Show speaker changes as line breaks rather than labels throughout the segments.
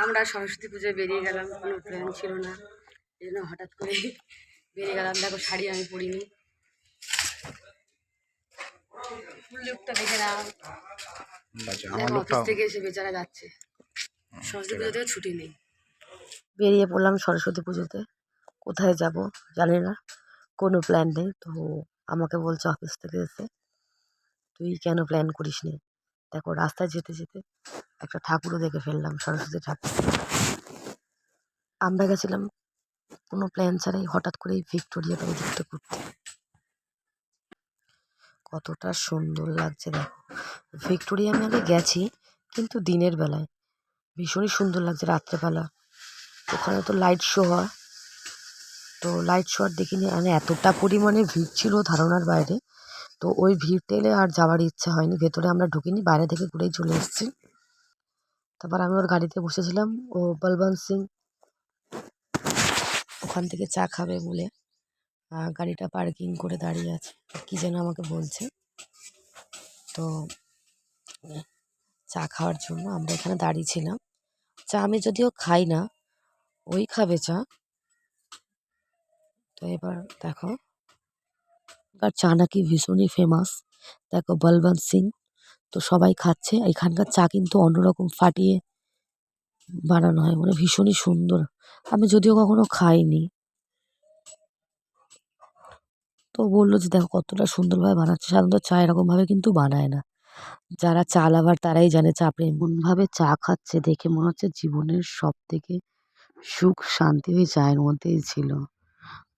আমরা সরস্বতী পুজোয় বেরিয়ে গেলাম, কোনো প্ল্যান ছিল না, এই জন্য হঠাৎ করে বেরিয়ে গেলাম। দেখো শাড়ি আমি পরিনি, ফুল লুকটা দেখে নাও। অফিস থেকে এসে বেচারা যাচ্ছে, সরস্বতী পুজো থেকে ছুটি নেই। বেরিয়ে পড়লাম সরস্বতী পুজোতে। কোথায় যাব জানি না, কোনো প্ল্যান নেই। তো আমাকে বলছে অফিস থেকে এসে, তুই কেন প্ল্যান করিস নি? দেখো রাস্তায় যেতে যেতে একটা ঠাকুরও দেখে ফেললাম, সরস্বতী ঠাকুর। আমরা গেছিলাম কোনো প্ল্যান ছাড়াই হঠাৎ করেই ভিক্টোরিয়াটা ওদিকটা ঘুরতে। কতটা সুন্দর লাগছে দেখো। ভিক্টোরিয়া আমি আগে গেছি, কিন্তু দিনের বেলায় ভীষণই সুন্দর লাগছে। রাত্রেবেলা ওখানে তো লাইট শো হয়, তো লাইট শো আর দেখিনি। মানে এতটা পরিমাণে ভিড় ছিল ধারণার বাইরে। তো ওই ভিড় টেলে আর যাওয়ার ইচ্ছা হয়নি, ভেতরে আমরা ঢুকিনি, বাইরে থেকে ঘুরেই চলে এসেছি। তারপর আমি ওর গাড়িতে বসেছিলাম, ও বলবন্ত সিং ওখান থেকে চা খাবে বলে গাড়িটা পার্কিং করে দাঁড়িয়ে আছে, কি যেন আমাকে বলছে। তো চা খাওয়ার জন্য আমরা এখানে দাঁড়িয়েছিলাম। চা আমি যদিও খাই না, ওই খাবে চা। তো এবার দেখো, আর চা নাকি ভীষণই ফেমাস। দেখো বলবন্ত সিং, তো সবাই খাচ্ছে। এখানকার চা কিন্তু অন্যরকম ফাটিয়ে বানানো হয়, মানে ভীষণই সুন্দর। আমি যদিও কখনো খাইনি, তো বললো যে দেখো কতটা সুন্দরভাবে বানাচ্ছে। সাধারণত চা এরকমভাবে কিন্তু বানায় না। যারা চা লাভার তারাই জানে চা প্রেম। এমনভাবে চা খাচ্ছে দেখে মনে হচ্ছে জীবনের সব থেকে সুখ শান্তি ওই চায়ের মধ্যেই ছিল।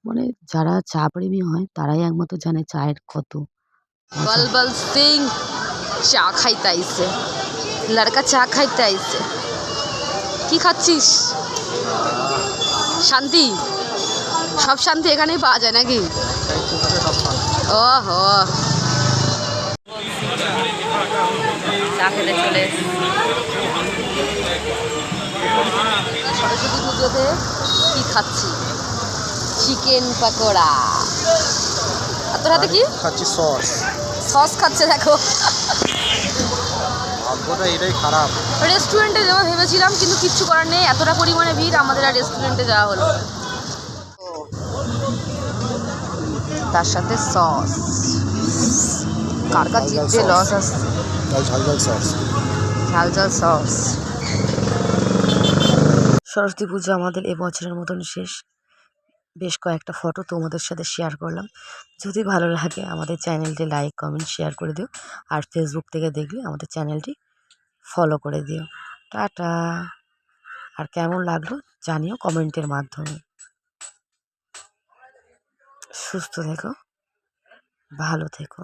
মানে যারা চা প্রেমী হয় তারাই একমাত্র জানে চায়ের কত। বলবন্ত সিং চা খাইতে আইছে, লড়কা চা খাইতে আইছে। কি খাচ্ছিস? শান্তি, সব শান্তি এখানেই পাওয়া যায় নাকি? ওহো, চা খেতে চলে সরস্বতী পুজোতে কি খাচ্ছি? চিকেন পকোড়া। আর তোর হাতে কি
খাচ্ছি? সস।
সস খাচ্ছে দেখো।
ভাগ্যটা এটাই খারাপ।
রেস্টুরেন্টে যাওয়া ভেবেছিলাম, কিন্তু কিচ্ছু করার নেই, এতটা পরিমাণে ভিড়, আমাদের আর রেস্টুরেন্টে যাওয়া হলো। তার সাথে সস, কার কার জিভে লস আসছে।
ঝাল ঝাল সস,
ঝাল ঝাল সস। সরস্বতী পুজো আমাদের এবছরের মতন শেষ। বেশ কয়েকটা ফটো তোমাদের সাথে শেয়ার করলাম। যদি ভালো লাগে আমাদের চ্যানেলটি লাইক কমেন্ট শেয়ার করে দিও, আর ফেসবুক থেকে দেখলে আমাদের চ্যানেলটি ফলো করে দিও। টাটা। আর কেমন লাগলো জানিও কমেন্টের মাধ্যমে। সুস্থ থেকো, ভালো থেকো।